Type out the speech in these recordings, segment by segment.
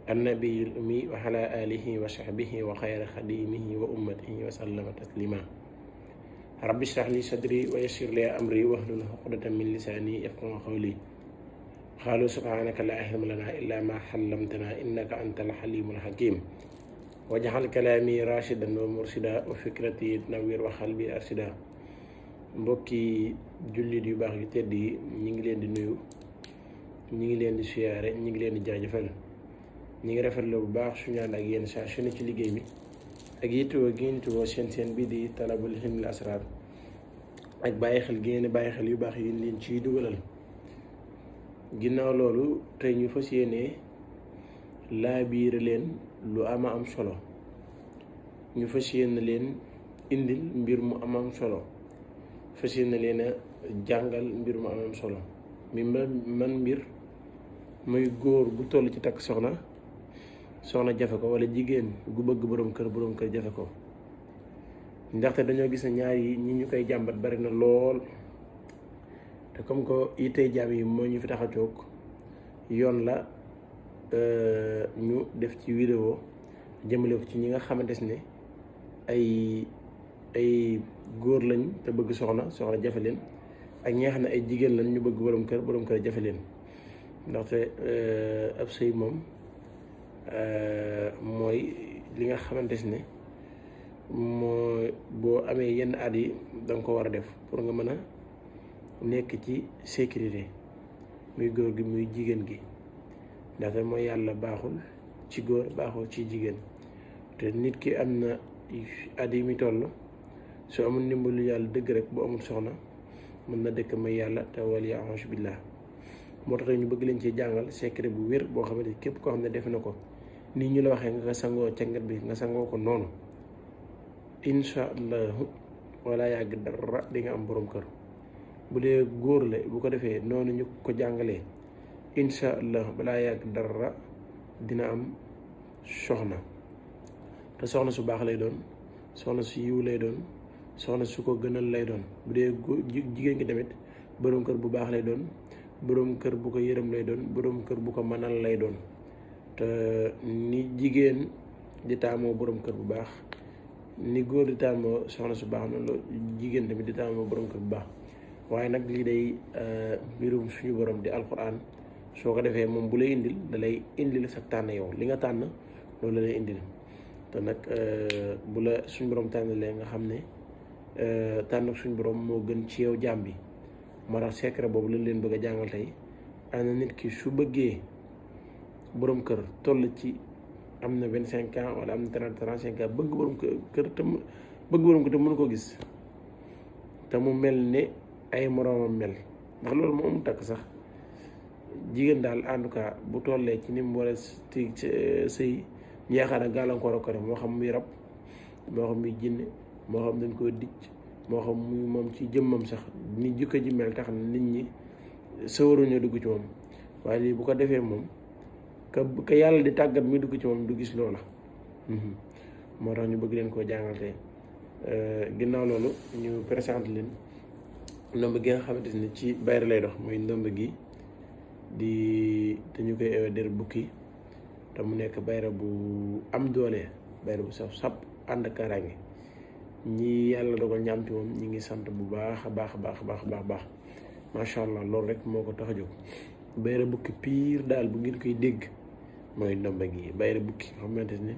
annabiyil ummi wa ala alihi wa sahbihi wa xayra xadimihi wa ummatihi wa sallama taslima. rabbi shrah li sadri wa yassir li amri wahlul uqdatan min lisani yafqahu qawli. qaalu subhanaka la ilma lana illa ma allamtana innaka antal halimul hakim. waj'al kalaami rashidan wa mursida wa fikrati nawwir wa qalbi arshida. mbokki jullit yu baax yu tedd yi ñi ngi leen di nuyu, ñi ngi leen di siyaare, ñi ngi leen di jaajëfal, ñi ngi rafetlu bu baax suñu ànd ak yéen saa su ne ci liggéey bi ak yittewoo gi ngeen yittewoo seen bii di talabul hilmil asrar ak bàyyi xel gi ngeen bàyyi xel yu baax yi leen ciy dugalal. ginnaaw loolu tey ñu fas yéene laa biire leen lu ama am solo, ñu fas yéene leen indil mbir mu am solo, fas yéene leen a jàngal mbir mu am solo man mbir muy góor gu toll ci takk soxna jafe ko, wala jigéen gu bëgg borom kër jafe ko. ndaxte dañoo gis ne ñaar yi ñi ñu koy jàmbat bari na lool, te comme que yittey jaam yi moo ñu fi tax a jóg, yoon la ñu def ci vidéo jëmale ko ci ñi nga xamante ne ay góor lañ te bëgg soxna jafe leen, ak ñi nga xam ne ay jigéen lañ ñu bëgg borom kër jafe leen. ndaxte ab sëy moom mooy li nga xamante ne mooy boo amee yenn at yi danga ko war a def pour nga mën a nekk ci sécurité, muy góor gi muy jigéen gi. ndaxte mooy yàlla baaxul ci góor baaxul ci jigéen, te nit ki am na at yi muy toll soo amul ndimbalu yàlla dëgg rek bu amul soxna mën na dëkk may yàlla te waliya a'uuzu billah. moo tax ñu bëgg leen ci jàngal secret bu wér boo xamante ni képp koo xam ne def na ko nii ñu la waxee nga sangoo cangat bi nga sangoo ko noonu, incha allahu wala yàgg dara di nga am borom kër. bu dee góor la bu ko defee noonu ñu ko jàngalee, incha allah balaa yàgg dara dina am soxna, te soxna su baax lay doon, soxna su yiw lay doon, soxna su ko gënal lay doon. bu dee jigéen gi tamit borom kër bu baax lay doon, borom kër bu ko yërëm lay doon, borom kër bu ko mënal lay doon. te ni jigéen di taamoo borom kër bu baax, ni góor di taamoo soxna su baax noonu la jigéen tamit di taamoo borom kër bu baax. waaye nag lii day mbirum suñu borom di alquran, soo ko defee moom bu lay indil da lay indil sa tànn yow, li nga tànn loolu la lay indil. te nag bu la suñu borom tànnalee nga xam ne tànn suñu borom moo gën ci yow jaam bi. moo tax secret boobu lañ leen bëgg a jàngal tey. ana nit ki su bëggee borom kër toll ci am na 25 ans wala am na 35 ans bëgg borom kër te mënu ko gis, te mu mel ne ay moroomam mel, ndax loolu moo amul takk sax. jigéen daal en tout cas bu tollee ci ni mu war a sëy ñu yaakaar ne gàllankoor ko def, moo xam muy rab, moo xam muy jinne, moo xam dañ koo dicc, moo xam muy moom ci jëmmam sax ni jikko ji mel tax na nit ñi sawaruñoo dugg ci moom. waaye lii bu ko defee moom ka yàlla di tàggat muy dugg ci moom du gis loola. moo tax ñu bëgg leen koo jàngal tey. ginnaaw loolu ñu présenté leen ndomb gi nga xamante ne ci bayre lay dox, muy ndomb gi dañu koy ewe der bukki, te mu nekk bayre bu am doole, bayre bu saf sap ànd ak kaaraange. ñi yàlla dogal ñaam ci moom ñi ngi sant bu baax a baax macha allah. loolu rek moo ko tax a jóg. bayre bukki piir daal bu ngeen koy dégg mooy ndomba gi bayre bukki xamante ne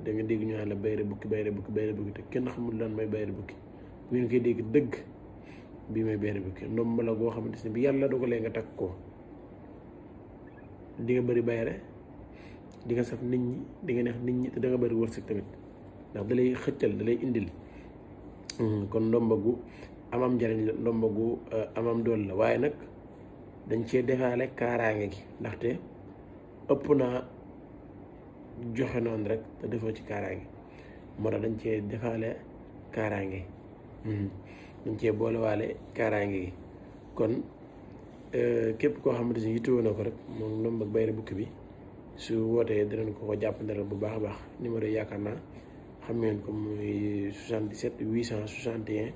da nga dégg ñu naan la bayre bukki te kenn xamul lan mooy bayre bukki. bu ngeen koy dégg dëgg bii mooy bayre bukki. ndomba la goo xamante ne bi yàlla dogalee nga takk ko di nga bëri bayre, di nga saf nit ñi, di nga neex nit ñi, te da nga bëri wërsëg tamit, ndax da lay xëccal, da lay indil. kon ndomba gu amam njariñ la, ndomba gu amam dool la. waaye nag dañ cee defaale kaaraange gi, ndaxte ëpp naa joxe noonu rek te defoo ci kaaraange. moo tax dañ cee defaale kaaraange, dañ cee boolewaale kaaraange gi. kon képp koo xamante ni yittewoo na ko rek moom ndomb ak bayre bukki bi su wootee dinañ ko jàppandalal bu baax a baax. numéro yi yaakaar naa xam ngeen ko, muy 77 861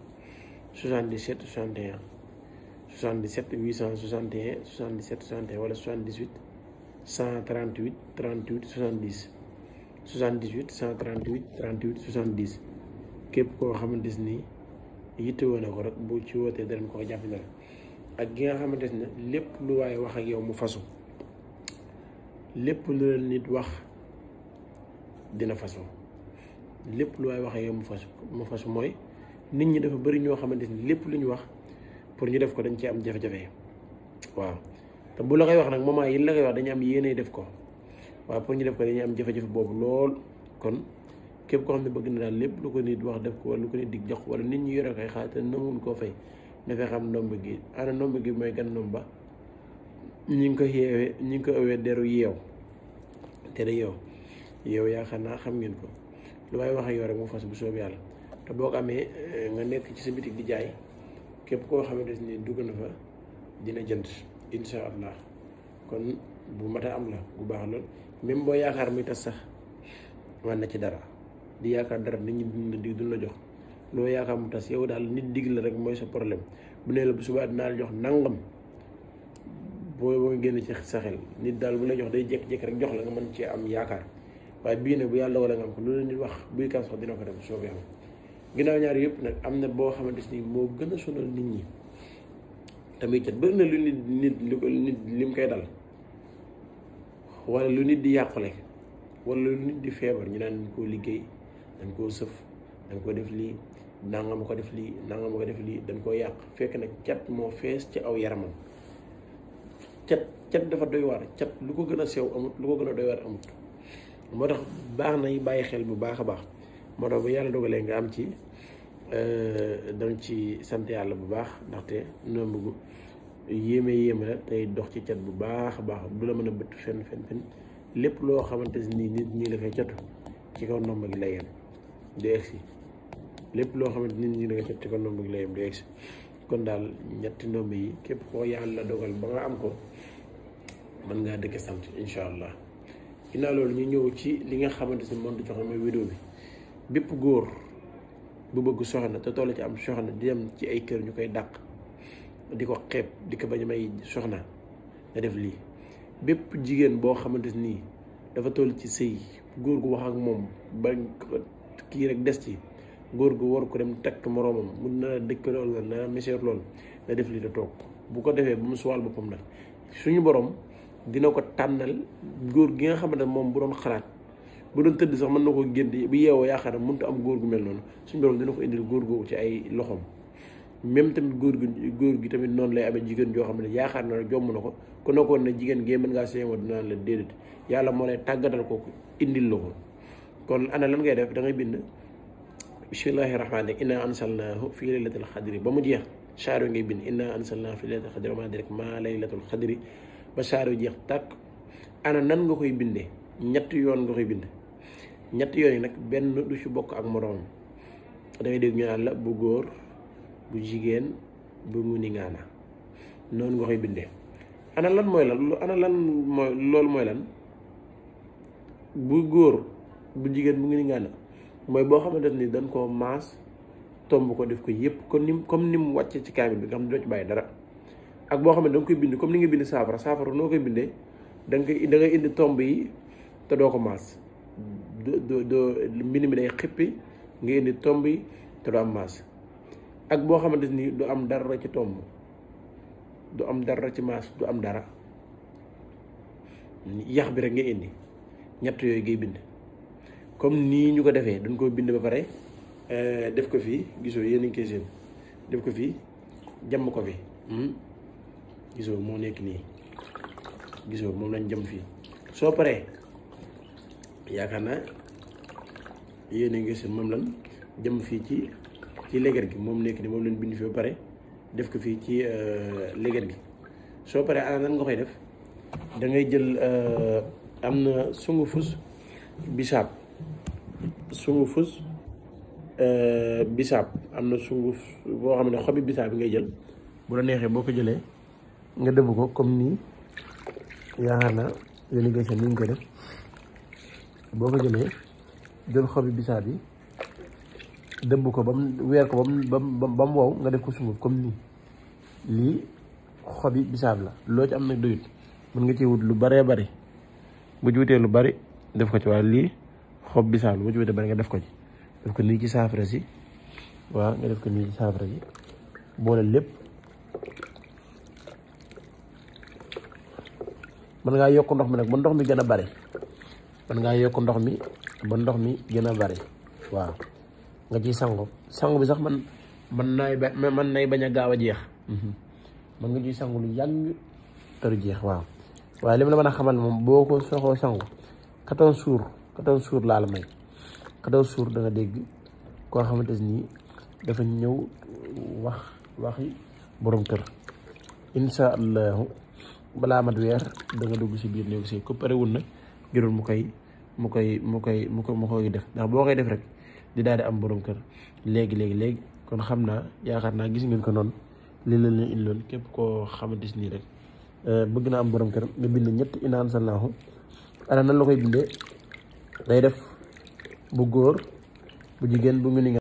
77 61 77 861 77 61 wala 78 138 38 70 78 138 38 70 képp koo xamante ni yittewoo na ko rek bu ci wootee danañ ko jàppale ak gi nga xamante ne lépp lu waaye wax ak yow mu fasu lépp lu la nit wax dina fasu lépp lu waaye wax ak yow mu fasu mooy nit ñi dafa bari ñoo xamante ni lépp lu ñu wax pour ñu def ko dañ ci am jafe-jafe waaw te bu la koy wax nag moment yi la koy wax dañu am yéene def ko waaw pour ñu def ko dañuy am jafe-jafe boobu lool kon képp koo xam ne bëgg na daal lépp lu ko nit wax def ko wala lu ko nit dig jox wala nit ñi yore koy xaar te nanguwul koo fay dafay xam ndomb gi ana ndomb gi mooy gan ndomba ñi ngi ko yeewee ñi ngi ko ëwee deru yeew te da yeew yaakaar naa xam ngeen ko lu waaye wax ak yow rek mu fas bu soob yàlla te boo ko amee nga nekk ci sa bitik di jaay képp koo xamante ni dugg na fa dina jënd insha allah kon bu mata am la bu baax lool même boo yaakaar muy tas sax man na ci dara di yaakaar dara nit ñi duñ la jox loo yaakaar mu tas yow daal nit dig la rek mooy sa problème bu nee la bu subaa dinaa la jox nangam boo génn ci sa xel nit daal bu la jox day jékki-jékki rek jox la nga mën cee am yaakaar waaye bii nag bu yàlla wala nga am ko loolu nit wax buy kaas sax dina ko def soobee am ginnaaw ñaar yëpp nag am na boo xamante ni moo gën a sonal nit ñi tamit cat bëri na lu nit lim koy dal wala lu nit di yàqule wala lu nit di feebar ñu naan dañ koo liggéey dañ koo sëf dañ ko def lii nangam ko def lii nangam ko def lii dañ koo yàq fekk nag cat moo fees ci aw yaramam cat dafa doy waar cat lu ko gën a sew amut lu ko gën a doy waar amut moo tax baax na bàyyi xel bu baax a baax moo tax bu yàlla dogalee nga am ci danga ci sant yàlla bu baax ndaxte nomb gu yéeme la tey dox ci cat bu baax a baax du la mën a bëtt fenn lépp loo xamante ni nit ñi la koy catu ci kaw nomb gi lay yem du egsi lépp loo xamante nit ñi la koy catu ci kaw nomb gi lay yem du egsi kon daal ñetti nomb yi képp koo yàlla dogal ba nga am ko mën ngaa dëkk sant incha allah ginnaaw loolu ñu ñëw ci li nga xamante ni moom di joxe mooy vidéo bi bépp góor bu bëgg soxna te toll ci am soxna di dem ci ay kër ñu koy dàq di ko xeeb di ko bañ a may soxna nga def lii bépp jigéen boo xamante nii dafa toll ci sëy góor gu wax ak moom ba kii rek des ci góor gu war ko dem takk moroomam mun na dëkk loolu la na meseer loolu nga def lii da toog bu ko defee bu mu suwaal boppam nag suñu borom dina ko tànnal góor gi nga xamante moom bu doon xalaat bu doon tëdd sax mën na ko génn bu yeewoo yaakaar ne mënut a am góor gu mel noonu suñu borom dina ko indil góor googu ci ay loxoom même tamit góor gi tamit noonu lay amee jigéen joo xam ne yaakaar na jomm na ko ku nekkoon ne jigéen gee mën ngaa séemoo dinaa la déedéet yàlla moo lay tàggatal ko indil la ko kon ana lan ngay def da ngay bind bismillahi rahmaani rahim inna ansalnaahu fi laylatil xadri ba mu jeex saaro ngay bind inna ansalnaahu fi laylatil xadri ma direk ma laylatul xadri ba saaro jeex tàkk ana nan nga koy bindee ñetti yoon nga koy bind ñetti yoon yi nag benn du ci bokk ak moroom da ngay dégg ñu naan la bu góor bu jigéen bu mu ni ngaana noonu nga koy bindee ana lan mooy loolu mooy lan bu góor bu jigéen bu mu ni ngaana mooy boo xamante ni dañ koo maas tomb ko def ko yëpp comme ni mu wàcce ci kaamil bi nga xam ne doo ci bàyyi dara ak boo xam ne da nga koy bind comme ni nga bind saafara noo koy bindee da ngay indi tomb yi te doo ko maas doo mbind mi day xippi nga indi tomb yi te doo am maas ak boo xamante ni du am dara ci tomb du am dara ci maas du am dara yax bi rek nga indi ñett yooyu ngay bind comme nii ñu ko defee dañ ko bind ba pare def ko fii gisoo yéen a ngi koy seen def ko fii jàmm ko fi gisoo moo nekk nii gisoo moom lañ jëm fii soo paree yaakaar naa yéen a ngi seen moom lañ jëm fii ci léget gi moom nekk ni moom lañ bind fii ba pare def ko fii ci léget gi soo paree ana nan nga koy def da ngay jël am na sungufus bisaab am na sunguf boo xam ne xobi bisaab bi ngay jël bu la neexee boo ko jëlee nga dëbb ko comme nii yaakaar naa yéen a ngi seen ni ñu ko def boo ko jëlee jël xobi bisaab yi dëbb ko ba mu weer ko ba mu wow nga def ko sunguf comme nii lii xobi bisaab la loo ci am nag doyut mën nga ci wut lu baree bari bu ci wutee lu bari def ko ci waaye lii xob bisaab bu ci wutee bari nga def ko ci def ko nii ci saafara si waaw nga def ko nii ci saafara si boole lépp mën ngaa yokk ndox mi nag ba ndox mi gën a bari mën ngaa yokk ndox mi ba ndox mi gën a bari waaw nga ciy sangu bi sax man nay bañ a gaaw a jeex mën nga ciy sangu lu yàgg te du jeex waaw waaye li ma la mën a xamal moom boo ko soxoo sangu 14 jours laa la may 14 jours da nga dégg koo xamante ni dafa ñëw waxi borom kër insha allahu balaa mat weer da nga dugg si biir néegu sëy ko parewul nag jurul mu koy def ndax boo koy def rek di daal di am borom kër léegi kon xam naa yaakaar naa gis ngeen ko noonu li la leen indiloon képp koo xamante ni rek bëgg na am borom kër nga bind ñett inaan sallahu ana nan la koy bindee day def bu góor bu jigéen bu ngi